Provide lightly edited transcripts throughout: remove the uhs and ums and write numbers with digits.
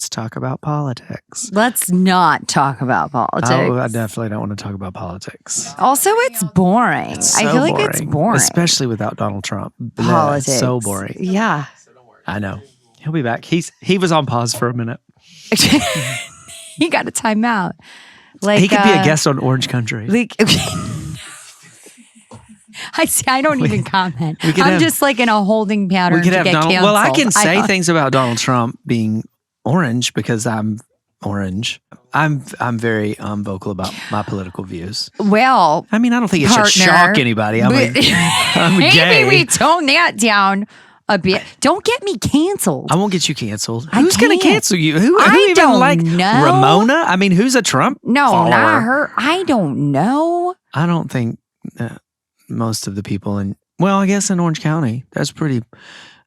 let's talk about politics. Let's not talk about politics. Oh, I definitely don't want to talk about politics. Also, it's boring. So I feel like it's boring. Especially without Donald Trump. Politics. So boring. Yeah. I know. He'll be back. He was on pause for a minute. He got a timeout. Like he could be a guest on Orange Country. I don't even comment. I'm just like in a holding pattern we could to have get Donald, canceled. well, I can say things about Donald Trump being orange because I'm orange. I'm very vocal about my political views. Well, I mean, I don't think it should shock anybody. I'm maybe gay. we tone that down a bit. Don't get me canceled. I won't get you canceled. Who's going to cancel you? Who even don't like know. Ramona? I mean, who's a Trump? No, follower? not her. I don't know. I don't think most of the people I guess in Orange County,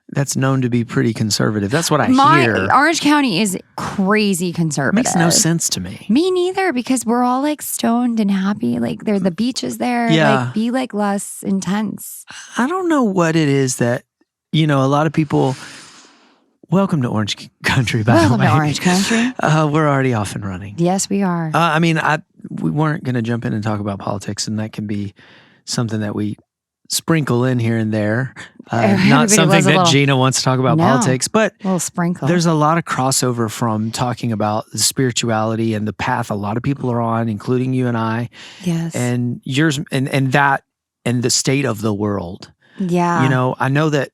that's known to be pretty conservative. That's what I hear. Orange County is crazy conservative. Makes no sense to me. Me neither, because we're all like stoned and happy. Like the beach is there. Yeah. Like be like less intense. I don't know what it is that, a lot of people. Welcome to Orange Country, by the way. Welcome to Orange Country. We're already off and running. Yes, we are. We weren't going to jump in and talk about politics, and that can be something that we sprinkle in here and there. Not something that Gina wants to talk about politics, but a little sprinkle. There's a lot of crossover from talking about the spirituality and the path a lot of people are on, including you and I. Yes. And yours and that and the state of the world. Yeah. I know that.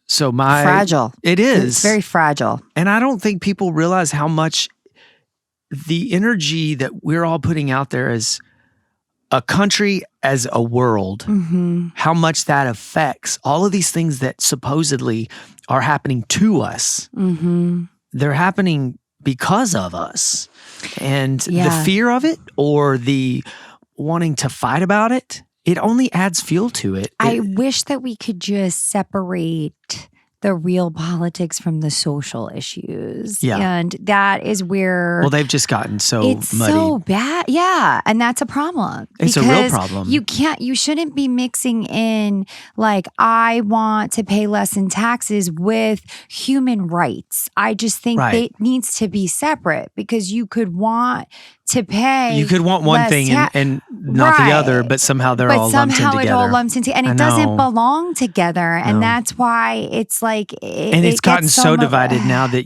So fragile. It is. It's very fragile. And I don't think people realize how much the energy that we're all putting out there as a country, as a world, how much that affects all of these things that supposedly are happening to us. They're happening because of us. And the fear of it or the wanting to fight about it, it only adds fuel to it. I wish that we could just separate the real politics from the social issues. Yeah. And that is where... Well, they've just gotten so it's muddy. so bad. Yeah. And that's a problem. It's a real problem. You shouldn't be mixing in like, I want to pay less in taxes with human rights. I just think it needs to be separate, because you could want to pay. You could want one thing and not the other, but somehow they're all lumped in together. But somehow it all lumps into, and it doesn't belong together. And that's why it's like, it's gotten so divided now that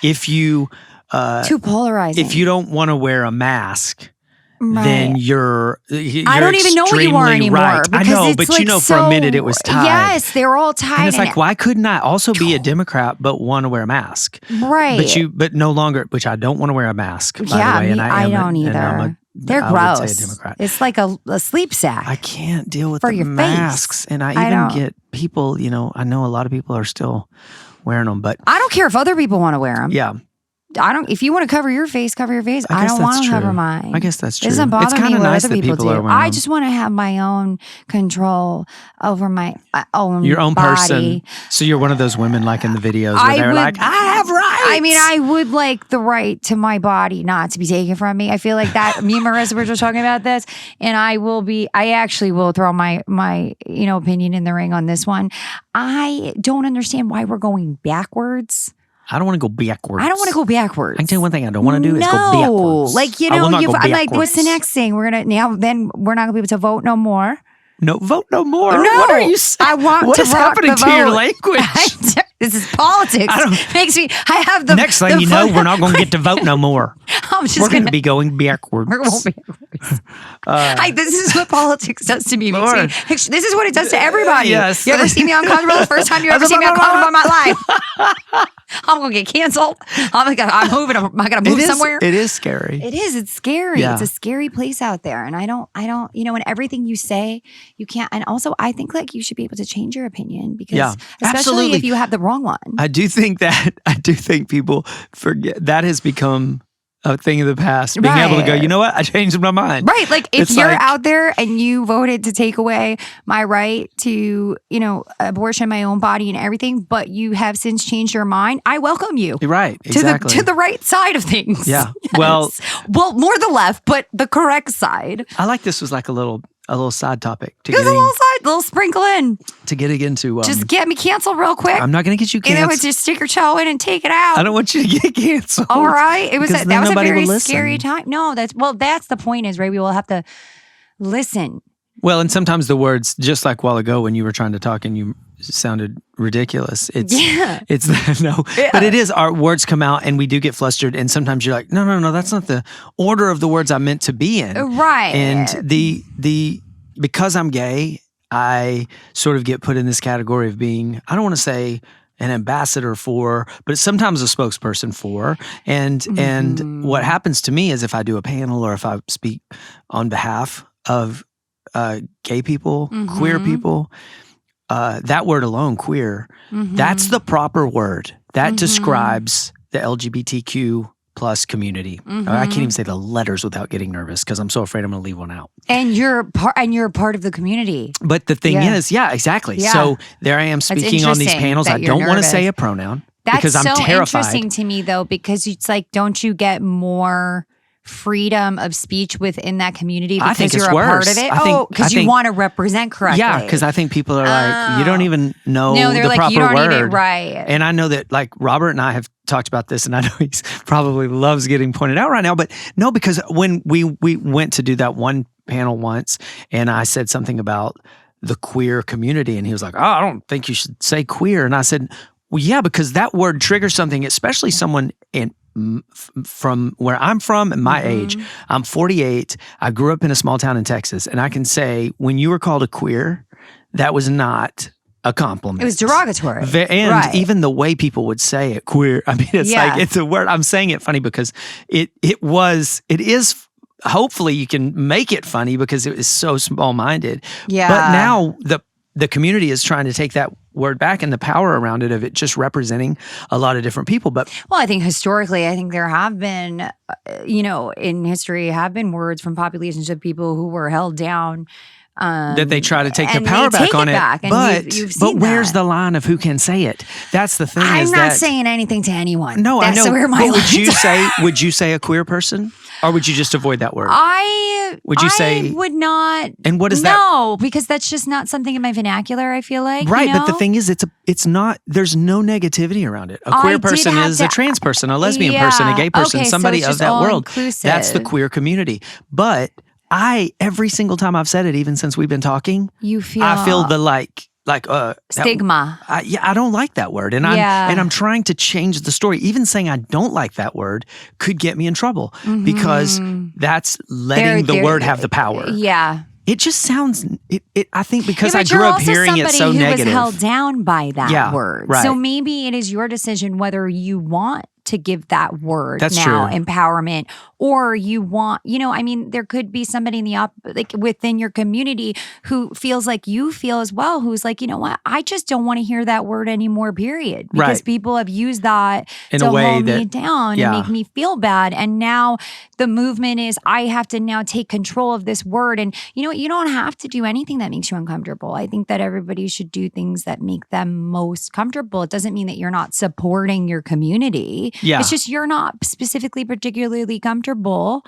if you too polarizing. If you don't want to wear a mask, then you're I don't even know what you are anymore. Right. I know, but like for a minute it was tied. Yes, they were all tied. And it's like, why couldn't I also be a Democrat but want to wear a mask? Right. But no longer, which I don't want to wear a mask, by the way. And I don't either. They're gross. Would say a Democrat. It's like a sleep sack. I can't deal with the masks. And I even get people, I know a lot of people are still wearing them, but I don't care if other people want to wear them. Yeah. If you want to cover your face, cover your face. I don't want to cover mine. I guess that's true. It doesn't bother me what nice other people do. I just want to have my own control over my own your own body. Person. So you're one of those women like in the videos where they're like, I have rights. I mean, I would like the right to my body not to be taken from me. I feel like that. Me and Marissa were just talking about this, and I actually will throw my opinion in the ring on this one. I don't understand why we're going backwards. I don't want to go backwards. I don't want to go backwards. I can tell you one thing I don't want to do is go backwards. Like, I'm like, what's the next thing? We're not going to be able to vote no more. No, vote no more. No, what are you saying? I want what to is rock happening the to vote. your language? This is politics. Makes me. I have the next thing you know, we're not going to get to vote no more. We're going to be going backwards. We're going backwards. This is what politics does to me. This is what it does to everybody. Yes. You ever see me uncomfortable? The first time you ever see me uncomfortable in my life. I'm going to get canceled. I'm moving. Am I going to move somewhere? It is scary. It is. It's scary. Yeah. It's a scary place out there. And I don't, and everything you say, you can't. And also, I think like you should be able to change your opinion because, especially if you have the wrong one. I do think people forget that has become a thing of the past. Being able to go, you know what? I changed my mind. Right. Like if you're out there and you voted to take away my right to, abortion my own body and everything, but you have since changed your mind, I welcome you. Right. Exactly. To the right side of things. Yeah. Yes. Well, more the left, but the correct side. I like this was like a little a little side topic to Just a little sprinkle in. to get into. Just get me canceled real quick. I'm not going to get you You know, canceled. it's just stick your toe in and take it out. I don't want you to get canceled. All right. That was a very will scary listen. time. No, that's the point is, Ray, we will have to listen. Well, and sometimes the words, just like a while ago when you were trying to talk and you sounded ridiculous. But it is, our words come out and we do get flustered, and sometimes you're like, no, that's not the order of the words I meant to be in. Right. And because I'm gay, I sort of get put in this category of being, I don't want to say an ambassador for, but sometimes a spokesperson for. And what happens to me is if I do a panel or if I speak on behalf of gay people, queer people, that word alone, queer, that's the proper word. That describes the LGBTQ plus community. I can't even say the letters without getting nervous because I'm so afraid I'm going to leave one out. And you're part of the community. But the thing is, exactly. Yeah. So there I am speaking on these panels. I don't want to say a pronoun because I'm terrified. That's so interesting to me, though, because it's like, don't you get more freedom of speech within that community because you're a part of it? Because you want to represent correctly. Yeah, because I think people are like, you don't even know they're the like, proper you don't word. Need it right. And I know that like Robert and I have talked about this, and I know he probably loves getting pointed out right now, but no, because when we went to do that one panel once, and I said something about the queer community, and he was like, I don't think you should say queer. And I said, well, yeah, because that word triggers something, especially someone from where I'm from and my age. I'm 48. I grew up in a small town in Texas, and I can say when you were called a queer, that was not a compliment. It was derogatory. And even the way people would say it, queer, I mean, it's like, it's a word. I'm saying it funny because it is, hopefully you can make it funny because it is so small-minded. Yeah. But now the community is trying to take that word back and the power around it of it just representing a lot of different people. But I think historically, there have been, in history have been words from populations of people who were held down. That they try to take the power back on it. But where's the line of who can say it? That's the thing. I'm not saying anything to anyone. No, That's I know. Where my would you say a queer person? Or would you just avoid that word? I would not. And what is that? that? No, because that's just not something in my vernacular, I feel like. Right, but the thing is, it's not, there's no negativity around it. A queer person is a trans person, a lesbian person, a gay person, somebody of that world. Inclusive. That's the queer community. But every single time I've said it, even since we've been talking, I feel the stigma. I don't like that word, and I'm trying to change the story. Even saying I don't like that word could get me in trouble because that's letting the word have the power. Yeah. It just sounds. I think because I grew up hearing it so negative. Who was held down by that word. Right. So maybe it is your decision whether you want to give that word empowerment, or you want, there could be somebody in the within your community who feels like you feel as well, who's like, you know what, I just don't want to hear that word anymore, period. Because people have used that to hold me down and make me feel bad. And now the movement is, I have to now take control of this word. And you know what, you don't have to do anything that makes you uncomfortable. I think that everybody should do things that make them most comfortable. It doesn't mean that you're not supporting your community. Yeah. It's just you're not particularly comfortable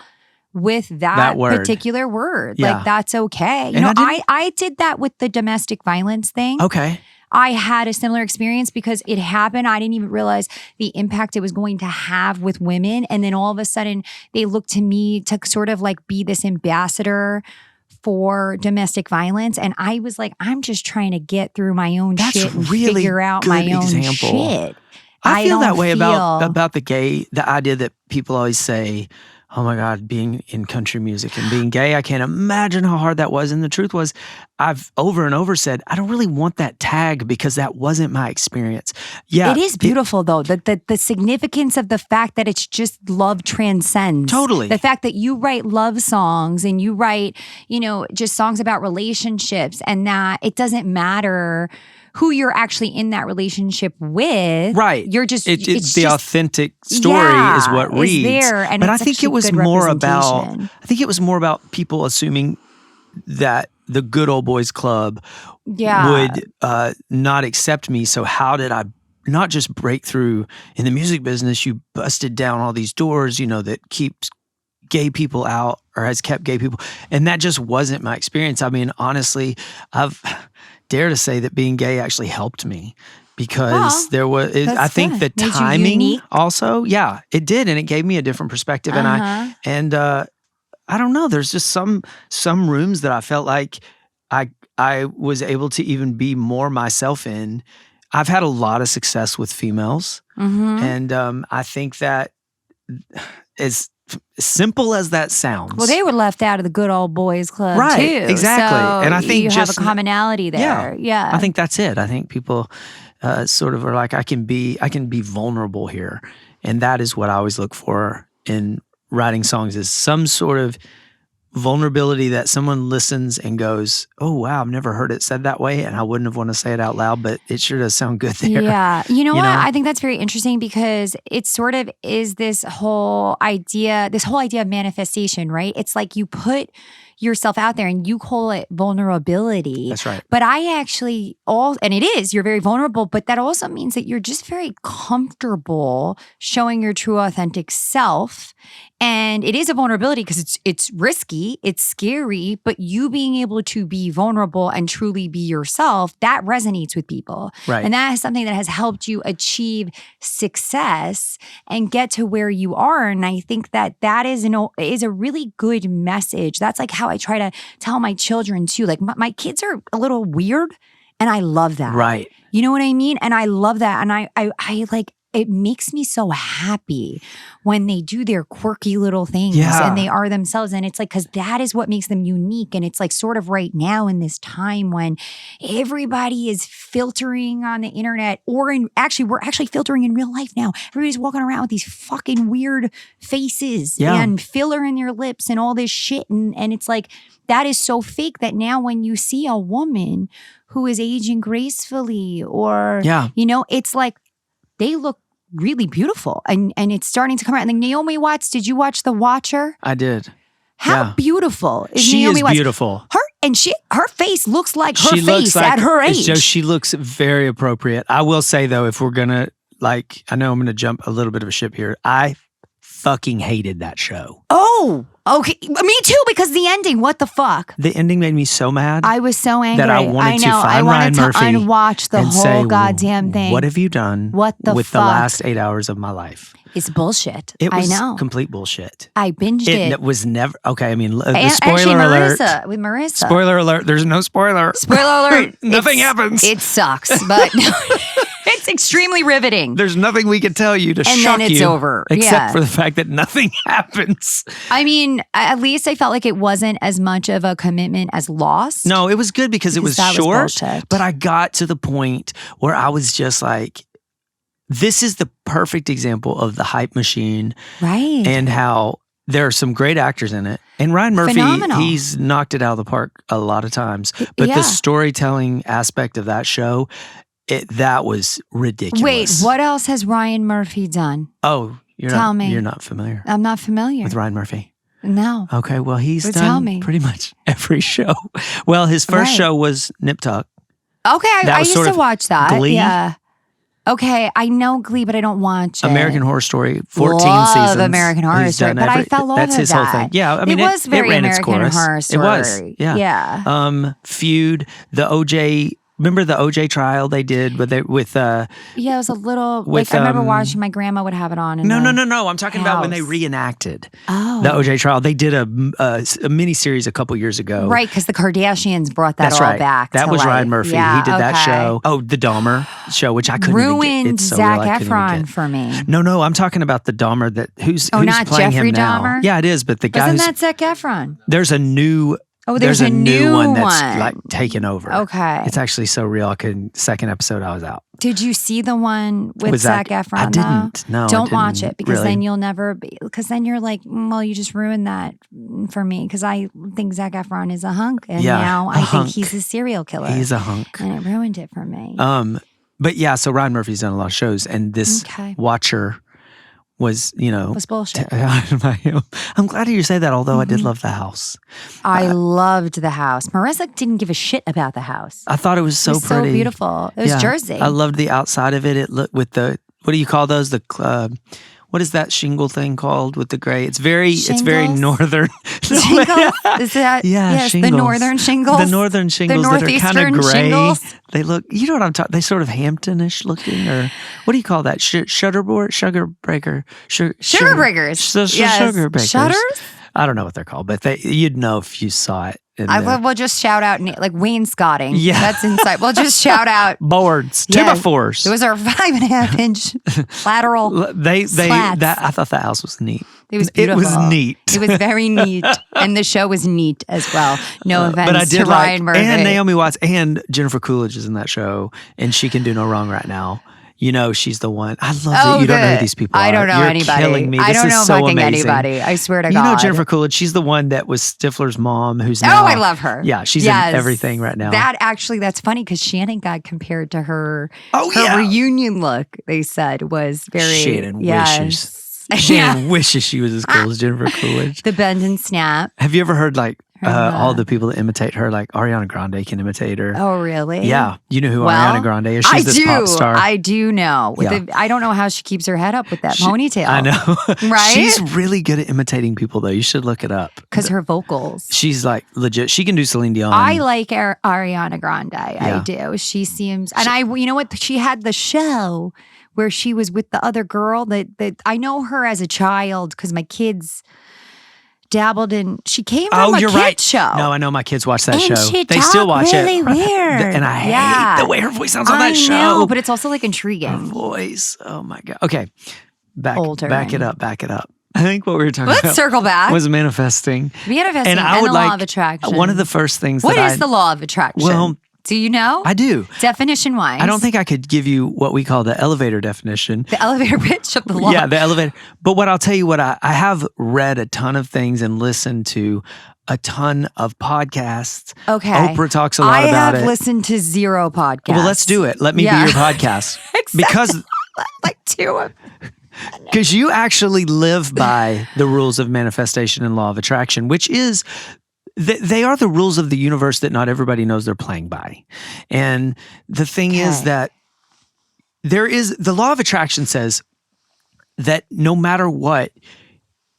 with that particular word. Yeah. Like, that's okay. I did that with the domestic violence thing. Okay. I had a similar experience because it happened. I didn't even realize the impact it was going to have with women. And then all of a sudden they looked to me to sort of like be this ambassador for domestic violence. And I was like, I'm just trying to get through my own shit and figure out my own shit. I feel that way about the idea that people always say, oh my God, being in country music and being gay, I can't imagine how hard that was. And the truth was, I've over and over said, I don't really want that tag because that wasn't my experience. Yeah. It is beautiful though, the significance of the fact that it's just love transcends. Totally. The fact that you write love songs and you write, just songs about relationships, and that it doesn't matter who you're actually in that relationship with. Right. You're just, it's the authentic story is what reads. There, and but I think it was more about people assuming that the good old boys club would not accept me. So how did I not just break through in the music business? You busted down all these doors, that keeps gay people out or has kept gay people. And that just wasn't my experience. I mean, honestly, I've dare to say that being gay actually helped me because I think the timing also, it did. And it gave me a different perspective. And I don't know, there's just some rooms that I felt like I was able to even be more myself in. I've had a lot of success with females. And I think that as simple as that sounds. Well, they were left out of the good old boys club too. Exactly. So and I think you have a commonality there. Yeah. I think that's it. I think people sort of are like, I can be vulnerable here. And that is what I always look for in writing songs, is some sort of vulnerability that someone listens and goes, oh, wow, I've never heard it said that way. And I wouldn't have wanted to say it out loud, but it sure does sound good there. Yeah. You know what? I think that's very interesting because it sort of is this whole idea of manifestation, right? It's like you put yourself out there and you call it vulnerability. That's right. But I actually, and it is, you're very vulnerable, but that also means that you're just very comfortable showing your true authentic self. And it is a vulnerability because it's risky, it's scary, but you being able to be vulnerable and truly be yourself, that resonates with people. Right. And that is something that has helped you achieve success and get to where you are. And I think that is a really good message. That's like how I try to tell my children too. Like my kids are a little weird and I love that. Right. You know what I mean? And I love that. And I like, it makes me so happy when they do their quirky little things and they are themselves. And it's like, because that is what makes them unique. And it's like sort of right now in this time when everybody is filtering on the internet we're actually filtering in real life now. Everybody's walking around with these fucking weird faces and filler in their lips and all this shit. And it's like, that is so fake that now when you see a woman who is aging gracefully or, it's like, they look really beautiful and it's starting to come out. And like Naomi Watts, did you watch The Watcher? I did. How beautiful is she Naomi Watts? Beautiful. Her face looks like her face at her age. So she looks very appropriate. I will say though, if we're gonna I know I'm gonna jump a little bit of a ship here. I fucking hated that show. Oh, okay. Me too, because the ending, what the fuck? The ending made me so mad. I was so angry. That I wanted to find Ryan Murphy and watch the whole goddamn thing. What have you done with the last 8 hours of my life? It's bullshit. It was I know. Complete bullshit. I binged it. It was never, okay, I mean, the spoiler alert. With Marissa. Spoiler alert, there's no spoiler. Spoiler alert. Nothing happens. It sucks, but it's extremely riveting. There's nothing we can tell you to shock you. And then it's over. Except for the fact that nothing happens. I mean, at least I felt like it wasn't as much of a commitment as Lost. No, it was good because it was short. But I got to the point where I was just like, this is the perfect example of the hype machine. Right. And how there are some great actors in it. And Ryan Murphy, Phenomenal. He's knocked it out of the park a lot of times. But the storytelling aspect of that show, that was ridiculous. Wait, what else has Ryan Murphy done? Oh, Tell me. You're not familiar. I'm not familiar. With Ryan Murphy? No. Okay, well, he's done pretty much every show. Well, his first show was Nip Tuck. Okay, I used to watch that. Glee. Yeah. Okay, I know Glee, but I don't watch it. American Horror Story, 14 Love seasons. American Horror Story, but I fell off That's his whole thing. Yeah, I mean, it was very ran American its course. Horror Story. It was, yeah. Feud, the OJ. Remember the OJ trial they did with it was a little I remember watching. My grandma would have it on. No. I'm talking about when they reenacted the OJ trial. They did a mini series a couple years ago, right? Because the Kardashians brought that back. That was Ryan Murphy. Yeah, he did that show. Oh, the Dahmer show, which I couldn't ruined even get. Zac Efron for me. No, I'm talking about the Dahmer who's not playing Jeffrey him now. Dahmer? Yeah, it is. But the guy isn't that Zac Efron? There's a new. Oh, there's a new one that's like taken over. Okay. It's actually so real. Second episode, I was out. Did you see the one with Zac Efron? I didn't. No, Don't watch it because really. then you'll never be. Because then you're like, well, you just ruined that for me. Because I think Zac Efron is a hunk, and now I think he's a serial killer. He's a hunk, and it ruined it for me. But yeah, so Ryan Murphy's done a lot of shows, and this Watcher was bullshit. I'm glad to hear you say that, although I did love The House. I loved The House. Marissa didn't give a shit about The House. I thght it was so pretty. So beautiful. It was Jersey. I loved the outside of it. It looked with the, what do you call those? what is that shingle thing called with the gray? It's very northern. Shingles? Is that? Yeah, yes, shingles. The northern shingles. The northern shingles that are kind of gray. Shingles. They look, you know what I'm talking. They sort of Hamptonish looking, or what do you call that? Shutterboard, sugar breaker, sugar breakers. Sugar breakers. Shutters. I don't know what they're called, but you'd know if you saw it. We'll just shout out like wainscoting. Yeah, that's inside. We'll just shout out boards, 2x4s. Those are 5.5-inch lateral. I thought that house was neat. It was beautiful. It was neat. It was very neat, and the show was neat as well. No offense but I did to Ryan Murphy and Naomi Watts and Jennifer Coolidge is in that show, and she can do no wrong right now. You know, she's the one. I love that you don't know who these people are. I don't know You're anybody. Killing me. I don't know so fucking amazing. anybody. I swear to God. You know Jennifer Coolidge. She's the one that was Stifler's mom, who's now. Oh, I love her. Yeah, she's in everything right now. That's funny because Shannon got compared to her. Her reunion look, they said, was very. Shannon wishes she was as cool as Jennifer Coolidge. The bend and snap. Have you ever heard all the people that imitate her, like Ariana Grande can imitate her? Oh, really? Yeah. You know who Ariana Grande is? She's this pop star. I do know. I don't know how she keeps her head up with that ponytail. I know. Right? She's really good at imitating people, though. You should look it up. Because her vocals. She's like legit. She can do Celine Dion. I like Ariana Grande. I do. She seems, and you know what? She had the show where she was with the other girl that I know her as a child because my kids dabbled in. She came from a kid show. No, I know my kids watch that and show. They still watch really it. Weird. And I hate the way her voice sounds on that show. I know, but it's also like intriguing. Her voice. Oh my God. Okay. Back it up. I think what we were talking about. Let's circle back. Was manifesting. Manifesting and the law of attraction. One of the first things What is the law of attraction? Well, do you know? I do. Definition-wise. I don't think I could give you what we call the elevator definition. The elevator pitch of the law. Yeah, the elevator. But what I'll tell you what, I have read a ton of things and listened to a ton of podcasts. Okay. Oprah talks a lot about it. I have listened to 0 podcasts. Well, let's do it. Let me be your podcast. Exactly. Because like 2 of because you actually live by the rules of manifestation and law of attraction, which is they are the rules of the universe that not everybody knows they're playing by. And the thing is that the law of attraction says that no matter what,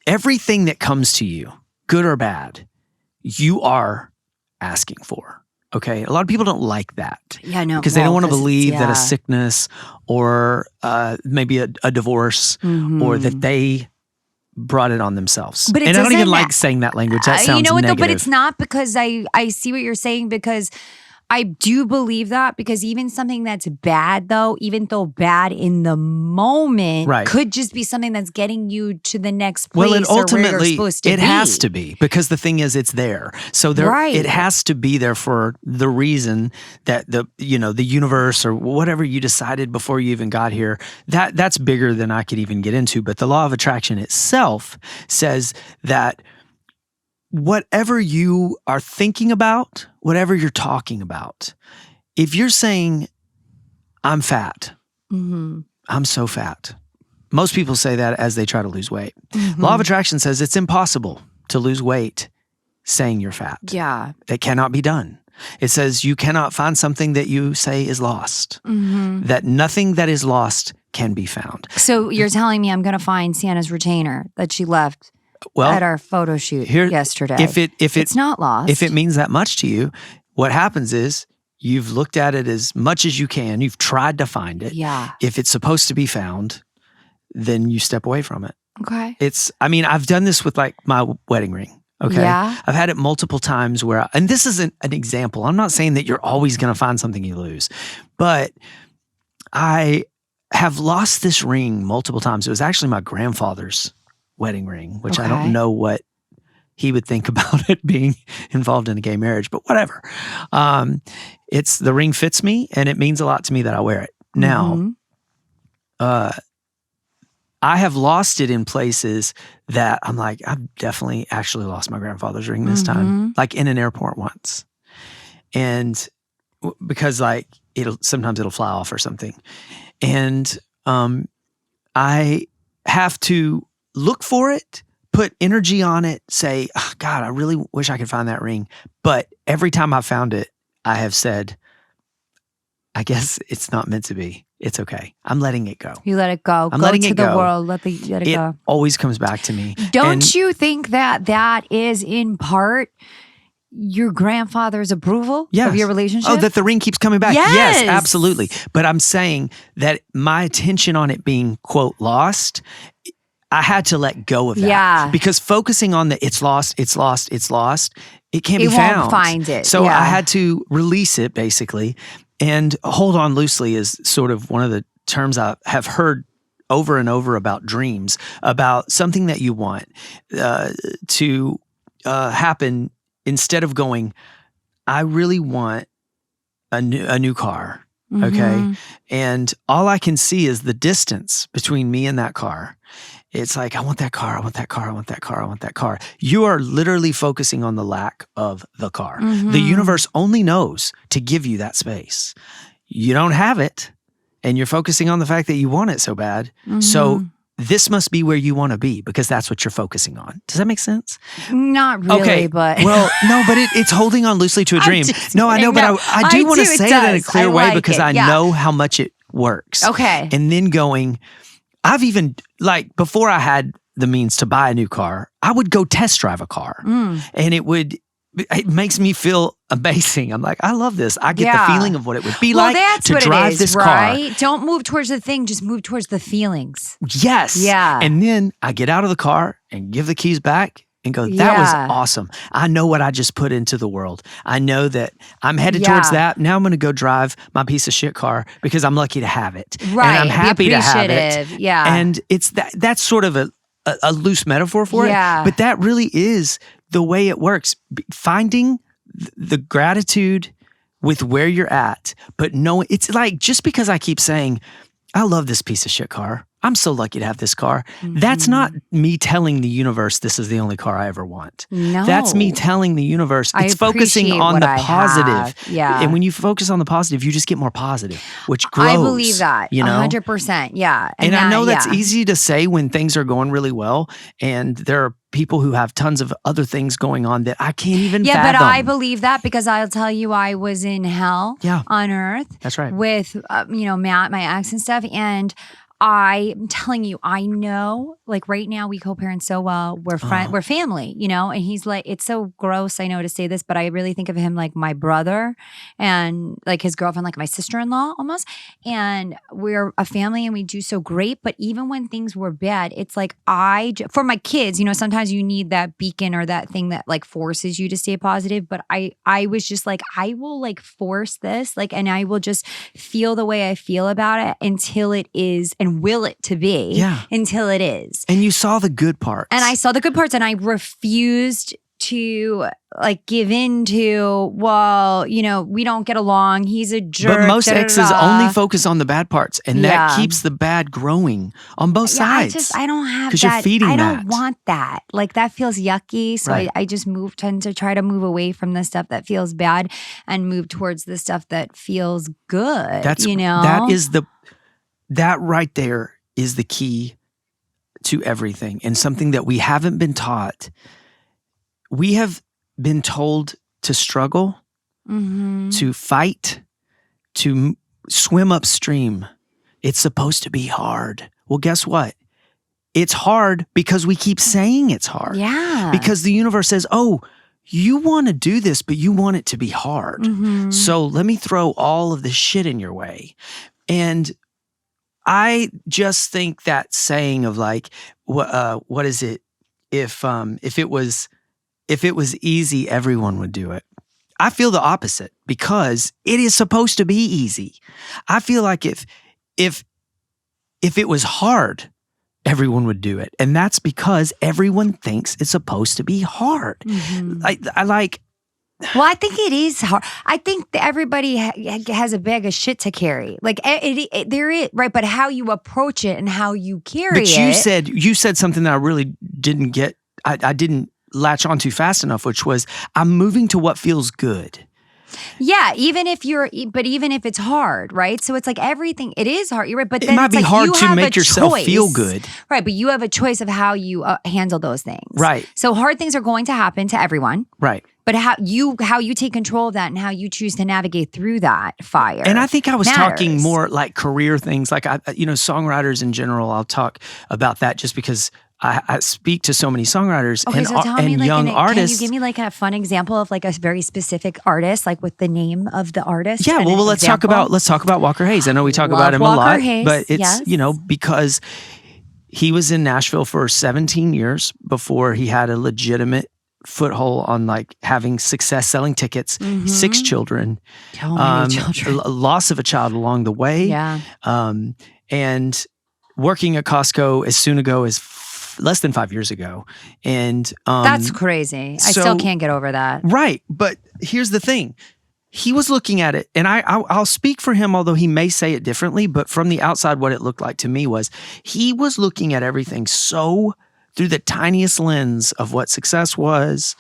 everything that comes to you, good or bad, you are asking for. Okay. A lot of people don't like that. Yeah, no. Because they don't want to believe that a sickness or maybe a divorce or that they brought it on themselves. But and I don't even like saying that language. That sounds negative. Though, but it's not because I see what you're saying, because I do believe that, because even something that's bad, though, even though bad in the moment, could just be something that's getting you to the next place. Well, and ultimately, or where you're supposed to it has to be, because the thing is, it's there. So it has to be there for the reason that the universe or whatever you decided before you even got here. That's bigger than I could even get into. But the law of attraction itself says that whatever you are thinking about, whatever you're talking about, if you're saying, I'm fat, I'm so fat. Most people say that as they try to lose weight. Law of attraction says it's impossible to lose weight saying you're fat. Yeah. It cannot be done. It says you cannot find something that you say is lost, that nothing that is lost can be found. So you're telling me I'm going to find Sienna's retainer that she left at our photo shoot yesterday. If it's not lost. If it means that much to you, what happens is you've looked at it as much as you can. You've tried to find it. Yeah. If it's supposed to be found, then you step away from it. Okay. I've done this with like my wedding ring. Okay. Yeah. I've had it multiple times and this isn't an example. I'm not saying that you're always going to find something you lose, but I have lost this ring multiple times. It was actually my grandfather's wedding ring, which I don't know what he would think about it being involved in a gay marriage, but whatever. The ring fits me and it means a lot to me that I wear it. Now, I have lost it in places that I'm like, I've definitely actually lost my grandfather's ring this time, like in an airport once. And because like sometimes it'll fly off or something. And I have to look for it, put energy on it, say, oh, God, I really wish I could find that ring. But every time I found it, I have said, I guess it's not meant to be. It's okay. I'm letting it go. You let it go. I'm go letting to it the go. world. Let it go. Always comes back to me. Don't you think that is in part your grandfather's approval of your relationship? Oh, that the ring keeps coming back. Yes, absolutely. But I'm saying that my attention on it being, quote, lost, I had to let go of that. Yeah. Because focusing on the it's lost, it can't be It found. won't find it. So Yeah. I had to release it, basically. And hold on loosely is sort of one of the terms I have heard over and over about dreams, about something that you want to happen. Instead of going, I really want a new car, okay? And all I can see is the distance between me and that car. It's like, I want that car, I want that car, I want that car, I want that car. You are literally focusing on the lack of the car. The universe only knows to give you that space. You don't have it, and you're focusing on the fact that you want it so bad. So this must be where you want to be because that's what you're focusing on. Does that make sense? Not really, okay, but well, no, but it's holding on loosely to a dream. No, I know, but I do want to say it in a clear way because I know how much it works. Okay. And then going, I've even, like, before I had the means to buy a new car, I would go test drive a car. And it makes me feel amazing. I'm like, I love this. I get the feeling of what it would be like to drive this car. Don't move towards the thing, just move towards the feelings. Yes. Yeah. And then I get out of the car and give the keys back and go, that was awesome. I know what I just put into the world. I know that I'm headed towards that. Now I'm going to go drive my piece of shit car because I'm lucky to have it. Right. And I'm happy to have it. Yeah. And it's that's sort of a loose metaphor for it. But that really is the way it works. Finding the gratitude with where you're at, but no, it's like, just because I keep saying, I love this piece of shit car, I'm so lucky to have this car. That's not me telling the universe this is the only car I ever want. No. That's me telling the universe it's focusing on the positive. Yeah. And when you focus on the positive, you just get more positive, which grows. I believe that. You know? 100%. Yeah. And I know that's easy to say when things are going really well. And there are people who have tons of other things going on that I can't even fathom. But I believe that because I'll tell you, I was in hell on earth. That's right. With, Matt, my ex and stuff. And I'm telling you, I know, like right now we co-parent so well. We're we're family, and he's like, it's so gross, I know, to say this, but I really think of him like my brother and like his girlfriend, like my sister-in-law almost. And we're a family and we do so great. But even when things were bad, it's like for my kids, sometimes you need that beacon or that thing that like forces you to stay positive. But I was just like, I will like force this, like, and I will just feel the way I feel about it until it is, and will it to be until it is. And you saw the good parts. And I saw the good parts and I refused to like give in to, well, we don't get along. He's a jerk. But most exes only focus on the bad parts, and that keeps the bad growing on both sides. I don't have that. Because you're feeding that. I don't want that. Like that feels yucky. So I just tend to try to move away from the stuff that feels bad and move towards the stuff that feels good. That right there is the key to everything, and something that we haven't been taught. We have been told to struggle, to fight, to swim upstream. It's supposed to be hard. Well, guess what? It's hard because we keep saying it's hard. Yeah. Because the universe says, oh, you want to do this, but you want it to be hard. So let me throw all of this shit in your way. And I just think that saying of like, what is it? If it was easy, everyone would do it. I feel the opposite because it is supposed to be easy. I feel like if it was hard, everyone would do it, and that's because everyone thinks it's supposed to be hard. Well, I think it is hard. I think everybody has a bag of shit to carry. Like there is, right? But how you approach it and how you carry it. But you said something that I really didn't get. I didn't latch on too fast enough, which was I'm moving to what feels good. Yeah, even if it's hard, right? So it's like everything, it is hard. You're right, but It then might it's be like hard you to have make a yourself choice. feel good. Right, but you have a choice of how you handle those things. Right. So hard things are going to happen to everyone. Right. But how you take control of that and how you choose to navigate through that fire. And I think I was talking matters. more like career things, like songwriters in general. I'll talk about that just because I speak to so many songwriters Okay, so tell me, like, young artists. Can you give me like a fun example of like a very specific artist, like with the name of the artist? Yeah, and well, an let's example? talk about Walker Hayes. I know we talk Love about him Walker a lot, Hayes, but it's yes. because he was in Nashville for 17 years before he had a legitimate foothold on like having success selling tickets. 6 children, So many children. loss of a child along the way, Yeah. And working at Costco as soon ago as less than 5 years ago, and That's crazy. I still can't get over that. Right, but here's the thing. He was looking at it, and I'll speak for him, although he may say it differently, but from the outside, what it looked like to me was he was looking at everything so through the tiniest lens of what success was,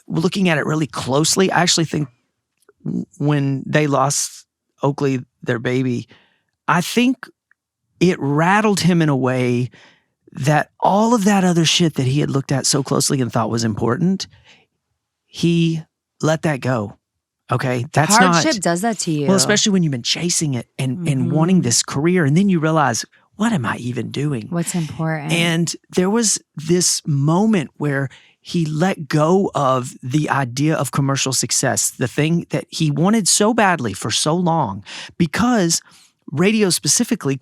looking at it really closely. I actually think when they lost Oakley, their baby, I think it rattled him in a way that all of that other shit that he had looked at so closely and thought was important, he let that go. Okay, that's Hardship does that to you. Well, especially when you've been chasing it and wanting this career, and then you realize, what am I even doing? What's important? And there was this moment where he let go of the idea of commercial success, the thing that he wanted so badly for so long, because radio specifically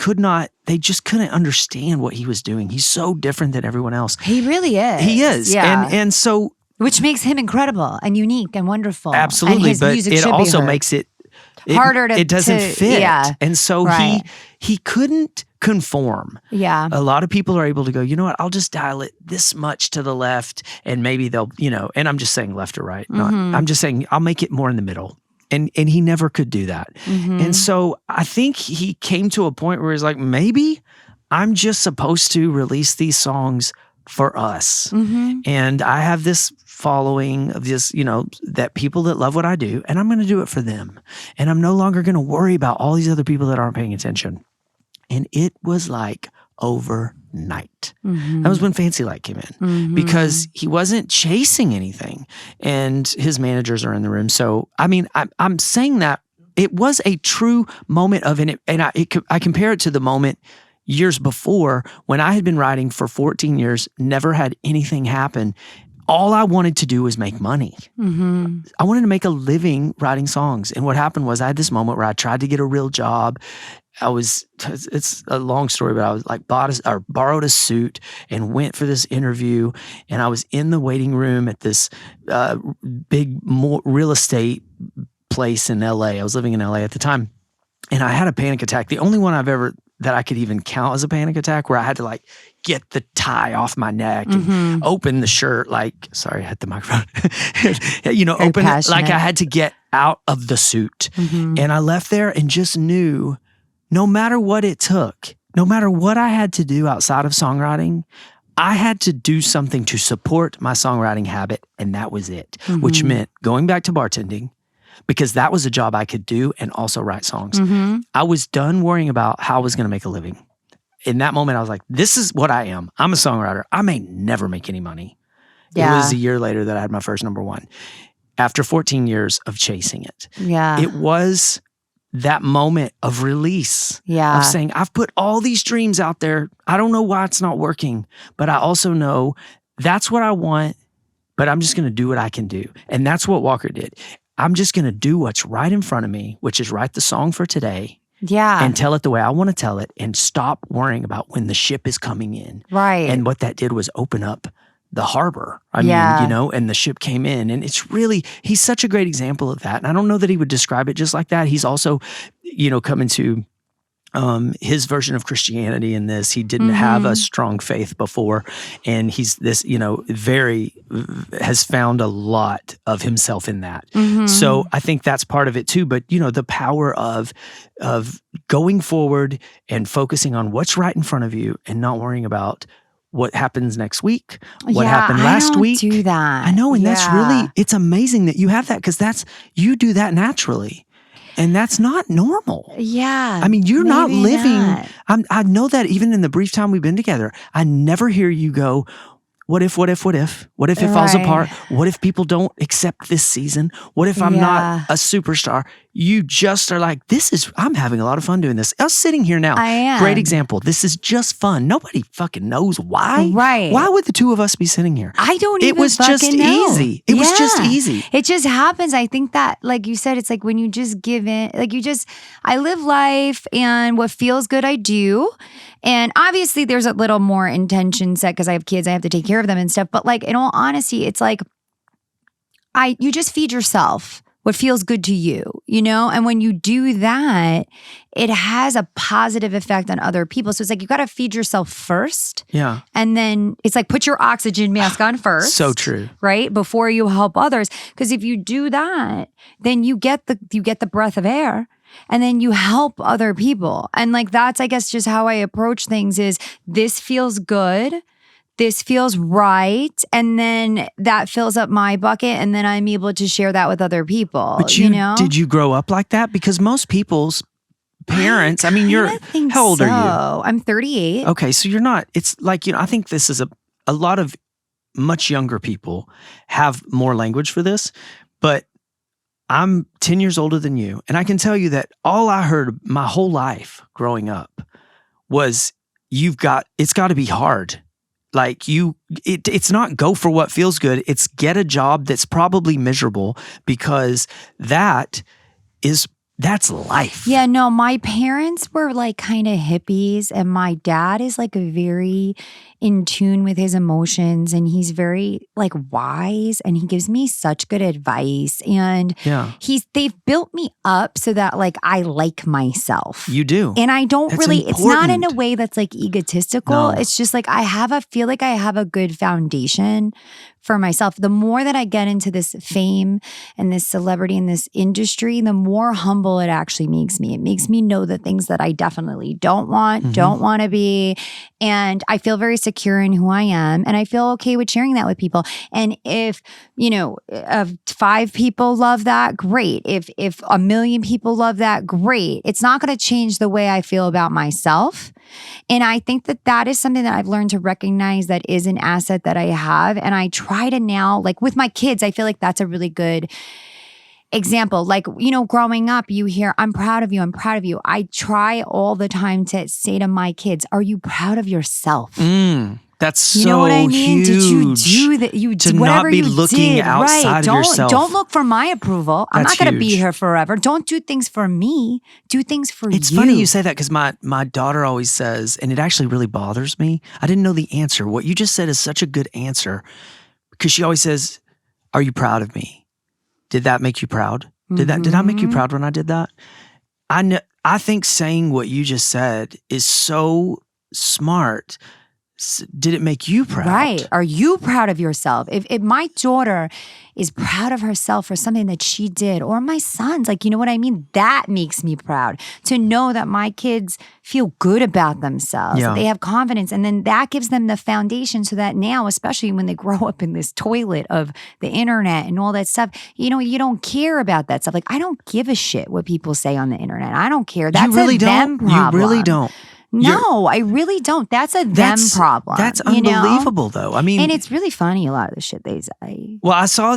they just couldn't understand what he was doing. He's so different than everyone else. He really is. He is. Yeah. And so, which makes him incredible and unique and wonderful. absolutely, and his but music it should also be heard. makes it harder to. It doesn't fit. Yeah. And so Right. he couldn't conform. Yeah. A lot of people are able to go, you know what, I'll just dial it this much to the left, and maybe they'll, and I'm just saying left or right. I'm just saying I'll make it more in the middle. And he never could do that. And so I think he came to a point where he's like, maybe I'm just supposed to release these songs for us. And I have this following of this, that people that love what I do, and I'm going to do it for them. And I'm no longer going to worry about all these other people that aren't paying attention. And it was like overnight. That was when Fancy Light came in, because he wasn't chasing anything, and his managers are in the room. So, I mean, I'm saying that it was a true moment of it, and I compare it to the moment years before when I had been writing for 14 years, never had anything happen. All I wanted to do was make money. I wanted to make a living writing songs. And what happened was I had this moment where I tried to get a real job. It's a long story, but I was like borrowed a suit and went for this interview. And I was in the waiting room at this big real estate place in LA. I was living in LA at the time. And I had a panic attack. The only one that I could even count as a panic attack, where I had to like get the tie off my neck and open the shirt, sorry, I hit the microphone, open it, like I had to get out of the suit. And I left there and just knew, no matter what it took, no matter what I had to do outside of songwriting, I had to do something to support my songwriting habit. And that was it, which meant going back to bartending, because that was a job I could do and also write songs. I was done worrying about how I was going to make a living. In that moment, I was like, this is what I am. I'm a songwriter. I may never make any money. Yeah. It was a year later that I had my first number one, after 14 years of chasing it. Yeah. It was that moment of release, of saying, I've put all these dreams out there. I don't know why it's not working, but I also know that's what I want, but I'm just going to do what I can do. And that's what Walker did. I'm just going to do what's right in front of me, which is write the song for today. Yeah. And tell it the way I want to tell it, and stop worrying about when the ship is coming in. Right. And what that did was open up the harbor. I mean, and the ship came in, and he's such a great example of that. And I don't know that he would describe it just like that. He's also, coming to his version of Christianity in this. He didn't have a strong faith before, and he's this, has found a lot of himself in that. So I think that's part of it too. But the power of going forward and focusing on what's right in front of you, and not worrying about what happens next week, what happened last week. I don't do that. I know, and that's really, it's amazing that you have that, because you do that naturally. And that's not normal. Yeah. I mean, you're not living. Not. I know that even in the brief time we've been together, I never hear you go, what if? What if it falls apart? What if people don't accept this season? What if I'm not a superstar? You just are like, I'm having a lot of fun doing this. Us sitting here now. I am. Great example. This is just fun. Nobody fucking knows why. Right. Why would the two of us be sitting here? I don't even It was just easy. It was just easy. It just happens. I think that, like you said, it's like when you just give in, like I live life, and what feels good, I do. And obviously there's a little more intention set because I have kids, I have to take care of them and stuff. But like, in all honesty, it's like, you just feed yourself what feels good to you, you know? And when you do that, it has a positive effect on other people. So it's like, you got to feed yourself first. Yeah. And then it's like, put your oxygen mask on first. So true. Right? Before you help others. Because if you do that, then you get the breath of air. And then you help other people. And like, that's, I guess, just how I approach things is, this feels good. This feels right. And then that fills up my bucket. And then I'm able to share that with other people. But you know? Did you grow up like that? Because most people's parents, I mean, how old are you? I'm 38. Okay. So you're not, it's like, I think this is a lot of much younger people have more language for this, but I'm 10 years older than you. And I can tell you that all I heard my whole life growing up was, it's got to be hard. Like it's not go for what feels good. It's get a job that's probably miserable, because that's life. Yeah, no, my parents were like kind of hippies, and my dad is like very in tune with his emotions, and he's very like wise, and he gives me such good advice, and they've built me up so that like I like myself. You do. And I don't that's really, important. It's not in a way that's like egotistical. No. It's just like I feel like I have a good foundation for myself. The more that I get into this fame and this celebrity and this industry, the more humble it actually makes me. It makes me know the things that I definitely don't want to be. And I feel very secure in who I am. And I feel okay with sharing that with people. And if, 5 people love that, great. If 1 million people love that, great. It's not going to change the way I feel about myself. And I think that is something that I've learned to recognize that is an asset that I have. And I try to now, like with my kids, I feel like that's a really good example. Like, growing up, you hear, I'm proud of you. I'm proud of you. I try all the time to say to my kids, are you proud of yourself? That's so huge. You know what I mean? Did you do that? You to did whatever not be you looking did, outside right? of yourself. Don't look for my approval. I'm That's not going to be huge. here forever. Don't do things for me. Do things for you. It's funny you say that, because my daughter always says, and it actually really bothers me. I didn't know the answer. What you just said is such a good answer, because she always says, are you proud of me? Did that make you proud? Did I make you proud when I did that? I think saying what you just said is so smart. Did it make you proud? Right. Are you proud of yourself? If my daughter is proud of herself for something that she did, or my sons, like, you know what I mean? That makes me proud to know that my kids feel good about themselves, that they have confidence. And then that gives them the foundation so that now, especially when they grow up in this toilet of the internet and all that stuff, you don't care about that stuff. Like, I don't give a shit what people say on the internet. I don't care. That's you really a them don't. problem. You really don't. No, I really don't. That's a them problem. That's unbelievable, though. I mean, and it's really funny, a lot of the shit they say. Well, I saw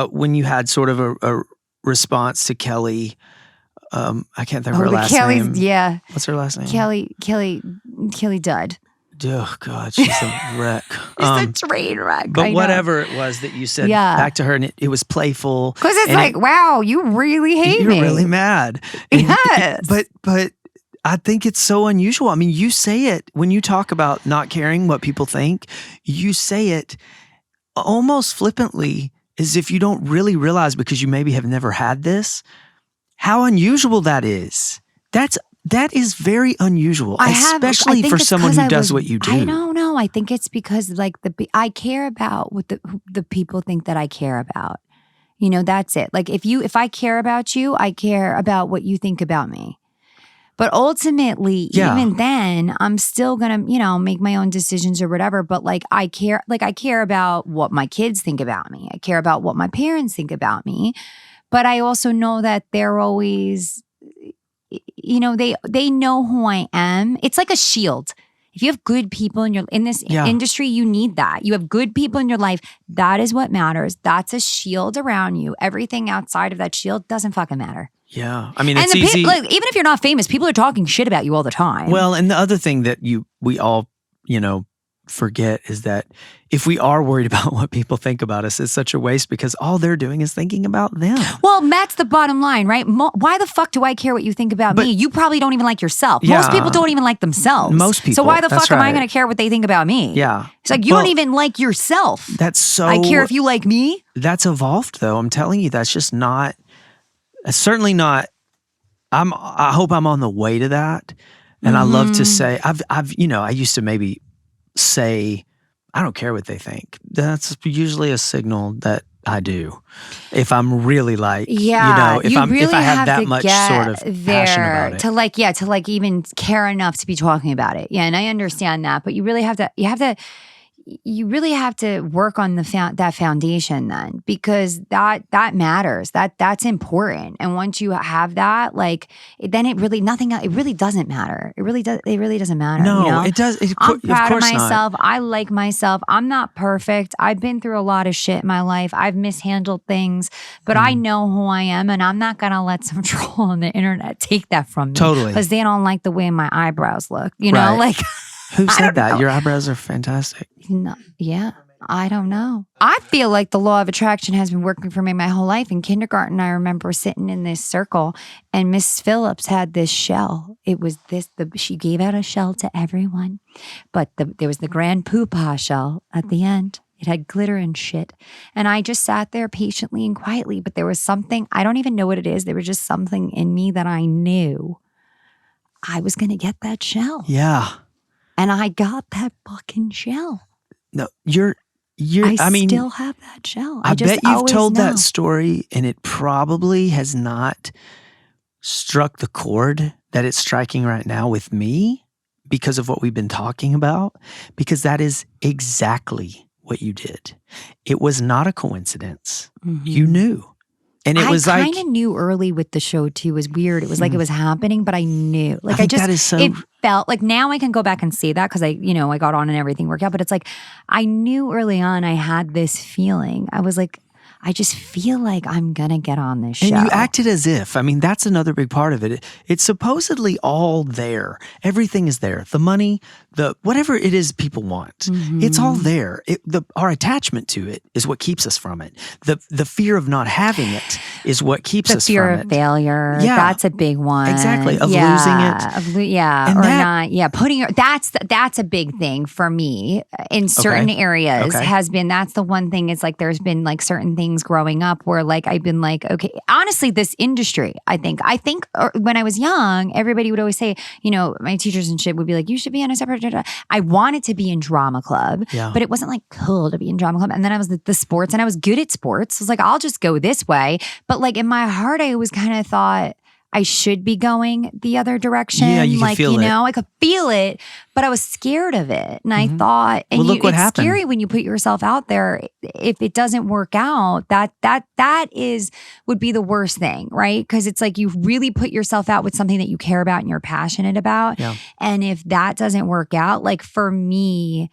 when you had sort of a response to Kelly. I can't think of her last name. Yeah. What's her last name? Kelly Dudd. Oh God, she's a wreck. She's a train wreck. But whatever it was that you said back to her, and it was playful. Because it's like, wow, you really hate me. You're really mad. Yes. But I think it's so unusual. I mean, you say it when you talk about not caring what people think, you say it almost flippantly, as if you don't really realize, because you maybe have never had this, how unusual that is. That is very unusual, especially for someone who does what you do. I don't know. I think it's because like I care about what the people think that I care about. That's it. Like if I care about you, I care about what you think about me. But ultimately, Yeah. even then, I'm still gonna, make my own decisions or whatever. But I care about what my kids think about me. I care about what my parents think about me. But I also know that they're always, they know who I am. It's like a shield. If you have good people in this industry, you need that. You have good people in your life. That is what matters. That's a shield around you. Everything outside of that shield doesn't fucking matter. Yeah. I mean, it's easy. Even if you're not famous, people are talking shit about you all the time. Well, and the other thing that we all, forget is that if we are worried about what people think about us, it's such a waste because all they're doing is thinking about them. Well, that's the bottom line, right? Why the fuck do I care what you think about me? You probably don't even like yourself. Yeah. Most people don't even like themselves. Most people. So why the fuck am I right. going to care what they think about me? Yeah. It's like you don't even like yourself. That's so. I care if you like me. That's evolved, though. I'm telling you, that's just not. Certainly not. I hope I'm on the way to that, and I love to say I used to maybe say I don't care what they think. That's usually a signal that I do. If I'm really if I have that much sort of passion about it. To even care enough to be talking about it. Yeah, and I understand that, but you really have to work on that foundation then, because that matters. That's important. And once you have that, then it really doesn't matter. It really doesn't matter. No, it does. I'm proud of course myself. not. I like myself. I'm not perfect. I've been through a lot of shit in my life. I've mishandled things, but I know who I am, and I'm not gonna let some troll on the internet take that from me. Totally. Because they don't like the way my eyebrows look. Right. Who said that? know. Your eyebrows are fantastic. No, yeah, I don't know. I feel like the law of attraction has been working for me my whole life. In kindergarten, I remember sitting in this circle, and Miss Phillips had this shell. It was she gave out a shell to everyone, but there was the grand poopah shell at the end. It had glitter and shit. And I just sat there patiently and quietly, but there was something, I don't even know what it is. There was just something in me that I knew I was going to get that shell. Yeah. And I got that fucking shell. No, I still have that shell. I bet you've told know. that story, and it probably has not struck the chord that it's striking right now with me because of what we've been talking about, because that is exactly what you did. It was not a coincidence. Mm-hmm. You knew. And it was I kind of knew early with the show too. It was weird. It was like it was happening, but I knew. I think that is so. It felt like now I can go back and say that because I got on and everything worked out. But it's like I knew early on I had this feeling. I was like, I just feel like I'm going to get on this show. And you acted as if. I mean, that's another big part of it. It's supposedly all there. Everything is there. The money, whatever it is people want. Mm-hmm. It's all there. Our attachment to it is what keeps us from it. The fear of not having it is what keeps us from it. The fear of failure. Yeah. That's a big one. Exactly. Of losing it. That's a big thing for me in certain areas has been, that's the one thing. It's like there's been like certain things growing up where I've been like, okay, honestly, this industry, I think when I was young, everybody would always say, my teachers and shit would be like, you should be on a separate, I wanted to be in drama club, but it wasn't like cool to be in drama club. And then I was the sports, and I was good at sports. I was like, I'll just go this way. But in my heart, I always kind of thought I should be going the other direction. Yeah, you could feel it. I could feel it, but I was scared of it. And I thought, and look what happened. Scary when you put yourself out there. If it doesn't work out, that would be the worst thing, right? Because it's like you really put yourself out with something that you care about and you're passionate about. Yeah. And if that doesn't work out, for me,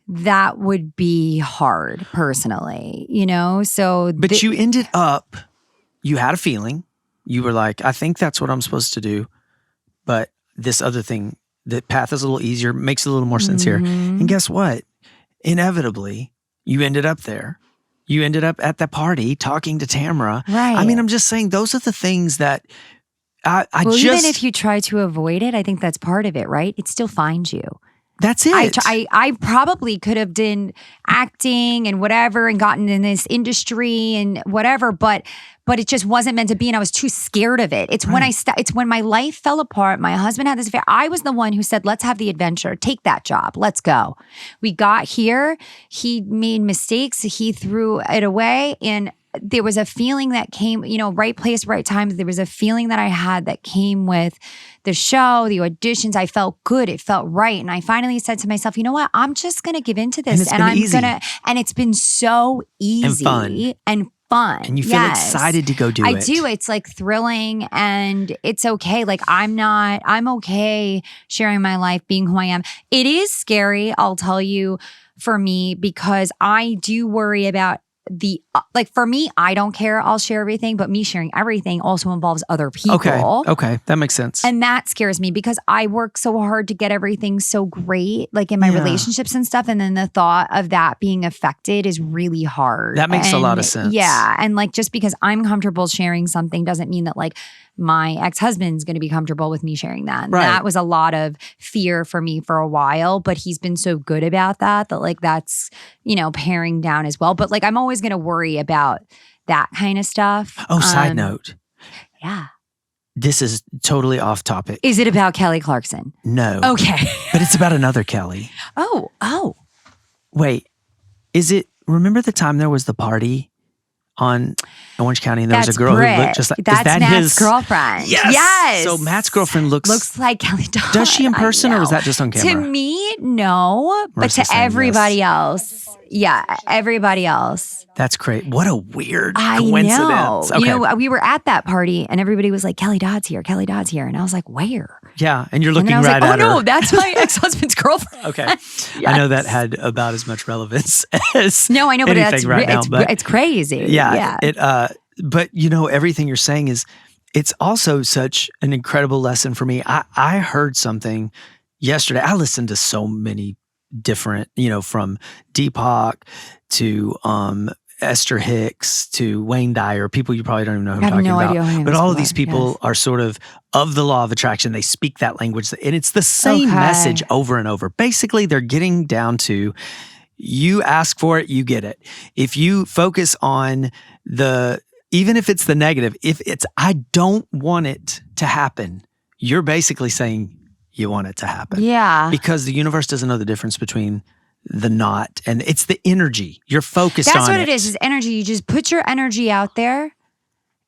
that would be hard personally, So, but you ended up, you had a feeling. You were like, I think that's what I'm supposed to do. But this other thing, the path is a little easier, makes a little more sense here. And guess what? Inevitably, you ended up there. You ended up at the party talking to Tamara. Right. I mean, I'm just saying those are the things that even if you try to avoid it, I think that's part of it, right? It still finds you. That's it. I probably could have done acting and whatever and gotten in this industry and whatever, but it just wasn't meant to be, and I was too scared of it. It's when it's when my life fell apart. My husband had this affair. I was the one who said, "Let's have the adventure. Take that job. Let's go." We got here. He made mistakes. He threw it away, and there was a feeling that came, right place, right time. There was a feeling that I had that came with the show, the auditions. I felt good. It felt right. And I finally said to myself, you know what? I'm just going to give into this. And it's been so easy and fun. And you feel excited to go do it. I do. It's like thrilling and it's okay. Like I'm okay sharing my life, being who I am. It is scary, I'll tell you, for me, because I do worry about for me, I don't care. I'll share everything, but me sharing everything also involves other people. Okay. That makes sense. And that scares me because I work so hard to get everything so great, like in my relationships and stuff. And then the thought of that being affected is really hard. That makes a lot of sense. Yeah. And like, just because I'm comfortable sharing something doesn't mean that like my ex-husband's going to be comfortable with me sharing that. And that was a lot of fear for me for a while, but he's been so good about that like that's, paring down as well. But like, I'm always going to worry about that kind of stuff. Oh, side note. Yeah. This is totally off topic. Is it about Kelly Clarkson? No. Okay. But it's about another Kelly. Oh. Wait, remember the time there was the party on Orange County and there was a girl who looked just like, that's is that Matt's his girlfriend. Yes. So Matt's girlfriend looks like Kelly Dodd. Does she in person or was that just on camera? To me, no. But to everybody else, everybody else. That's great. What a weird coincidence. I know. We were at that party and everybody was like, Kelly Dodd's here. And I was like, where? Yeah. And you're looking right at her. Oh no, that's my ex-husband's girlfriend. Okay. Yes. I know that had about as much relevance as no, I know, but it's crazy. Yeah. But everything you're saying it's also such an incredible lesson for me. I heard something yesterday. I listened to so many different, from Deepak to Esther Hicks to Wayne Dyer, people you probably don't even know who I'm talking about. Idea but all of these people are sort of the law of attraction. They speak that language and it's the same message over and over. Basically, they're getting down to you ask for it, you get it. If you focus on even if it's the negative, if it's, I don't want it to happen, you're basically saying you want it to happen. Yeah. Because the universe doesn't know the difference between the not and it's the energy. You're focused on it. That's what it is energy. You just put your energy out there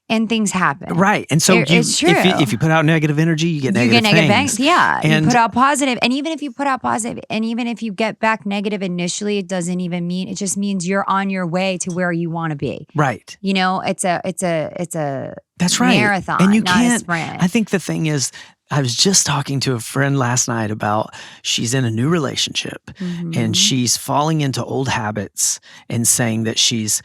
and things happen. Right. And so it's true. If you put out negative energy, you get negative things. Yeah. And you put out positive. And even if you put out positive, and even if you get back negative initially, it doesn't even mean, it just means you're on your way to where you want to be. Right. It's a that's right. marathon, and you not can't, a sprint. I think the thing is, I was just talking to a friend last night about she's in a new relationship and she's falling into old habits and saying that she's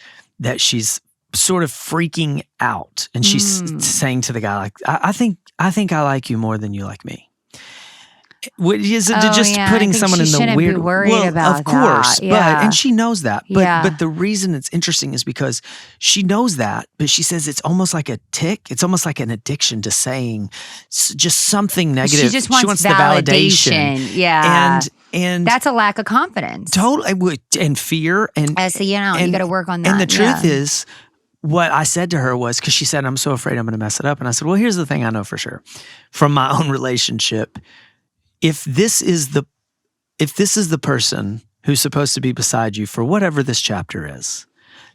sort of freaking out. And she's saying to the guy, like, I think I like you more than you like me. Is it just putting someone in the weird? Be worried about of course, that. Yeah. and she knows that. But the reason it's interesting is because she knows that, but she says it's almost like a tick. It's almost like an addiction to saying just something negative. She just wants the validation. Yeah, and that's a lack of confidence. Totally, and fear, and so you got to work on that. And the truth is, what I said to her was, because she said, I'm so afraid I'm going to mess it up. And I said, well, here's the thing I know for sure from my own relationship. If this is the person who's supposed to be beside you for whatever this chapter is,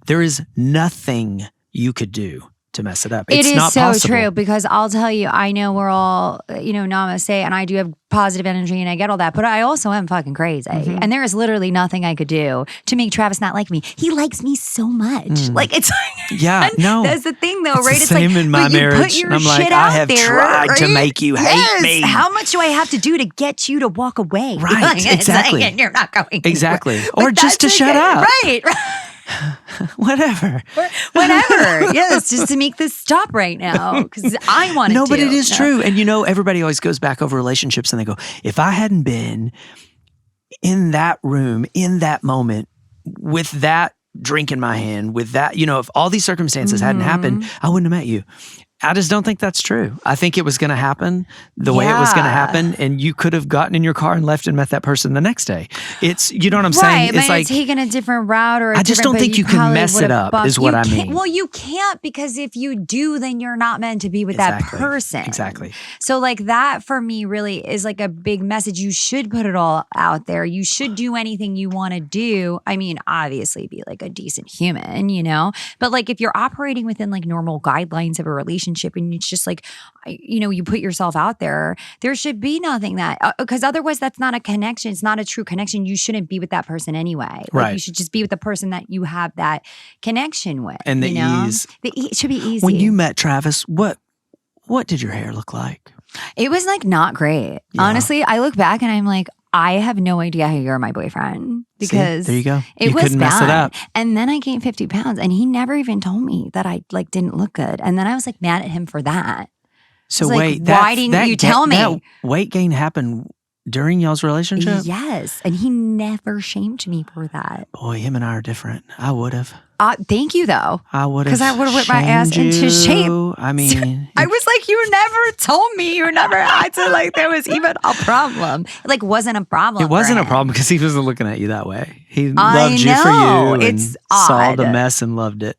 there is nothing you could do to mess it up. It's not possible. It is so true, because I'll tell you, I know we're all, namaste, and I do have positive energy and I get all that, but I also am fucking crazy. And there is literally nothing I could do to make Travis not like me. He likes me so much. Like, it's that's the thing though, right? It's like, in my marriage. I'm like, I have tried to make you hate me. How much do I have to do to get you to walk away? Right, exactly. And you're not going exactly. Or just to shut up. Right. Whatever. Yes, just to make this stop right now, because I want to. No, but it is true. And everybody always goes back over relationships and they go, if I hadn't been in that room, in that moment, with that drink in my hand, with that, if all these circumstances hadn't happened, I wouldn't have met you. I just don't think that's true. I think it was going to happen the way it was going to happen, and you could have gotten in your car and left and met that person the next day. It's, you know what I'm saying? Right, it's like taking a different route or I just don't think you can mess it up is what I mean. Well, you can't, because if you do, then you're not meant to be with that person. Exactly. So like that for me really is like a big message. You should put it all out there. You should do anything you want to do. I mean, obviously be like a decent human, you know? But like if you're operating within like normal guidelines of a relationship and it's just like, you know, you put yourself out there should be nothing that, because otherwise that's not a connection. It's not a true connection. You shouldn't be with that person anyway. Like, right. You should just be with the person that you have that connection with. And the ease. It should be easy. When you met Travis, what did your hair look like? It was like not great. Yeah. Honestly, I look back and I'm like, I have no idea how you're my boyfriend, because there you go. It was couldn't bad. Mess it up. And then I gained 50 pounds and he never even told me that I like didn't look good. And then I was like mad at him for that. So wait, why didn't you tell me? That weight gain happened during y'all's relationship? Yes. And he never shamed me for that. Boy, him and I are different. I would have. Thank you though. I would have. Because I would have whipped my ass into shape. I mean, I was like, you never told me. You never acted like there was even a problem. Like, wasn't a problem. It wasn't a problem because he wasn't looking at you that way. He loved you for you. It's saw the mess and loved it.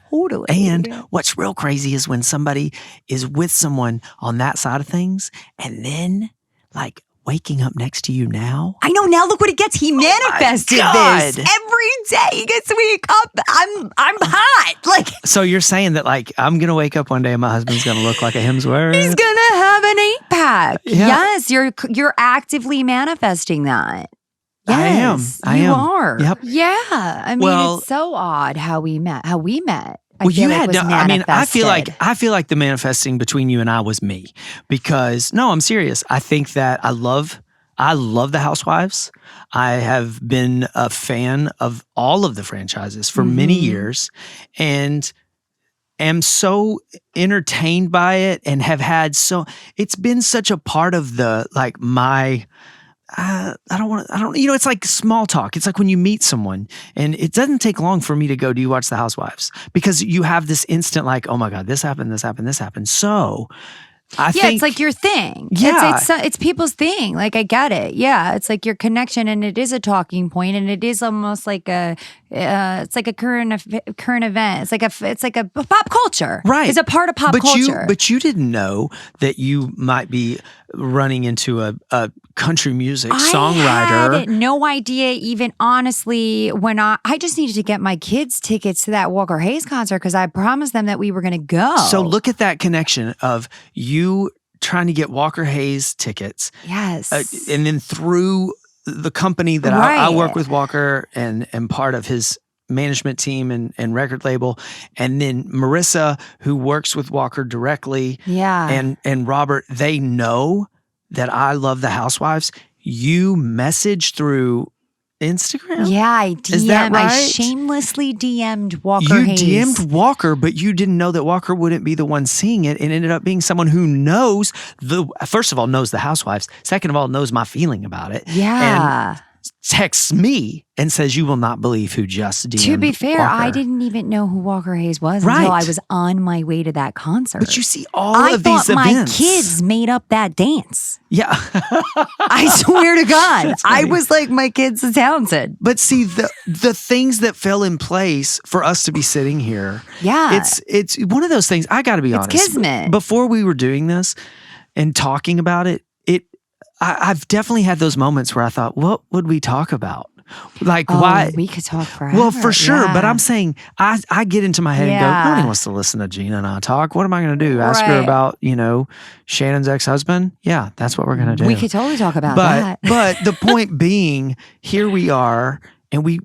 Totally. And what's real crazy is when somebody is with someone on that side of things and then like waking up next to you now. I know, now look what it gets. He manifested this. Every day he gets to wake up. I'm hot. Like, so you're saying that like I'm gonna wake up one day and my husband's gonna look like a Hemsworth? He's gonna have an 8-pack. Yeah. Yes, you're actively manifesting that. Yes, I am. You are. Yep. Yeah. I mean, it's so odd how we met. Well, you had to. I mean, I feel like the manifesting between you and I was me, because no, I'm serious. I think that I love the Housewives. I have been a fan of all of the franchises for many years, and am so entertained by it, and have had it's been such a part of the like my. It's like small talk. It's like when you meet someone and it doesn't take long for me to go, do you watch The Housewives? Because you have this instant like, oh my God, this happened. So I think it's like your thing. Yeah. It's people's thing. Like, I get it. Yeah. It's like your connection, and it is a talking point, and it is almost like it's like a current event. It's like a pop culture. Right. It's a part of pop culture. But you didn't know that you might be running into a country music songwriter. I had no idea, even honestly, when I just needed to get my kids tickets to that Walker Hayes concert because I promised them that we were going to go. So look at that connection of you trying to get Walker Hayes tickets. Yes. And then through the company that I work with Walker and part of his management team and record label, and then Marissa, who works with Walker directly, and Robert, they know that I love the Housewives. You message through Instagram? Yeah, I DM. Is that right? I shamelessly DM'd Walker Hayes. You DM'd Walker, but you didn't know that Walker wouldn't be the one seeing it, and ended up being someone who knows first of all, knows the Housewives. Second of all, knows my feeling about it. Yeah. And texts me and says, you will not believe who just DM'd To be fair, Walker. I didn't even know who Walker Hayes was until I was on my way to that concert. But you see all of these events. I thought my kids made up that dance. Yeah. I swear to God. I was like, my kids are talented. But see, the things that fell in place for us to be sitting here. Yeah. It's one of those things, I got to be honest. It's kismet. Before we were doing this and talking about it, I've definitely had those moments where I thought, what would we talk about? Like, why? We could talk forever. Well, for sure. But I'm saying, I get into my head and go, nobody wants to listen to Gina and I talk. What am I going to do? Ask her about, Shannon's ex-husband? Yeah, that's what we're going to do. We could totally talk about that. But the point being, here we are, and we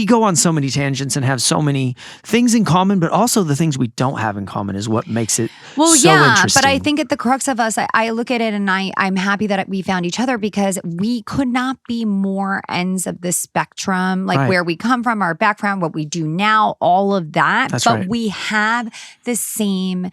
go on so many tangents and have so many things in common, but also the things we don't have in common is what makes it so interesting. But I think at the crux of us, I look at it and I'm happy that we found each other because we could not be more ends of the spectrum, like where we come from, our background, what we do now, all of that. That's but right. we have the same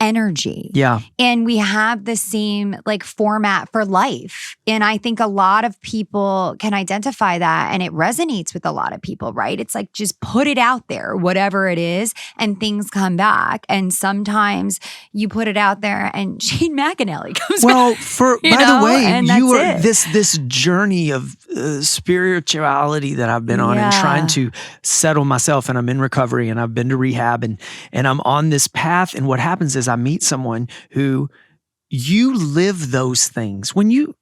energy. Yeah. And we have the same like format for life. And I think a lot of people can identify that, and it resonates with a lot of people, right? It's like, just put it out there, whatever it is, and things come back. And sometimes you put it out there and Shane McAnally comes Well, back. by the way, you are it. this journey of spirituality that I've been on, and trying to settle myself, and I'm in recovery, and I've been to rehab, and I'm on this path. And what happens is I meet someone who, you live those things. When you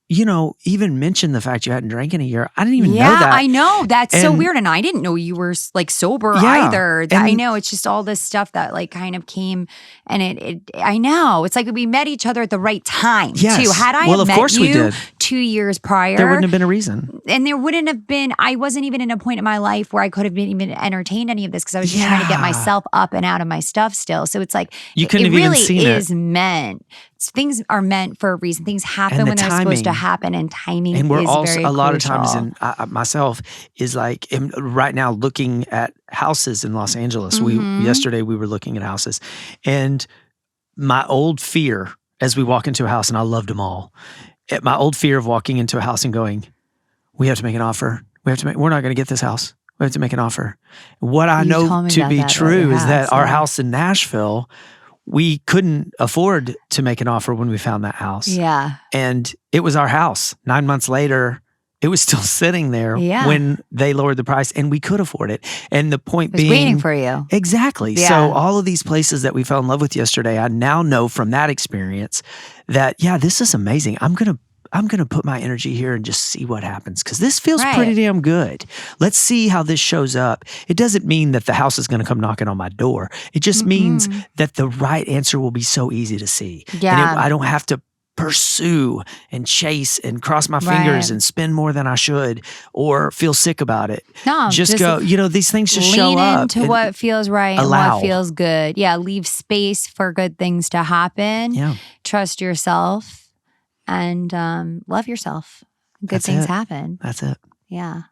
even mentioned the fact you hadn't drank in a year, I didn't even know that. Yeah, I know. That's so weird. And I didn't know you were like sober either. I know. It's just all this stuff that like kind of came, and I know. It's like we met each other at the right time too. Had I met you 2 years prior, there wouldn't have been a reason. And there wouldn't have been, I wasn't even in a point in my life where I could have been even entertained any of this, because I was just trying to get myself up and out of my stuff still. So it's like, you couldn't have even seen it. Meant. Things are meant for a reason. Things happen when they're supposed to happen, and timing and we're is also very a lot crucial. of times, and myself is like, right now looking at houses in Los Angeles. Yesterday we were looking at houses, and my old fear as we walk into a house, and I loved them all. My old fear of walking into a house and going, we have to make an offer. We're not going to get this house. We have to make an offer. What I know to be true is that our house in Nashville, we couldn't afford to make an offer when we found that house. Yeah. And it was our house. 9 months later, it was still sitting there when they lowered the price, and we could afford it. And the point being, waiting for you. Exactly. Yeah. So all of these places that we fell in love with yesterday, I now know from that experience that, this is amazing. I'm going to put my energy here and just see what happens, because this feels pretty damn good. Let's see how this shows up. It doesn't mean that the house is going to come knocking on my door. It just means that the right answer will be so easy to see. Yeah. And I don't have to pursue and chase and cross my fingers and spend more than I should, or feel sick about it. No, just go, these things just show up. Lean into what feels right and what feels good. Yeah, leave space for good things to happen. Yeah. Trust yourself. And love yourself. Good things happen. That's it. Yeah.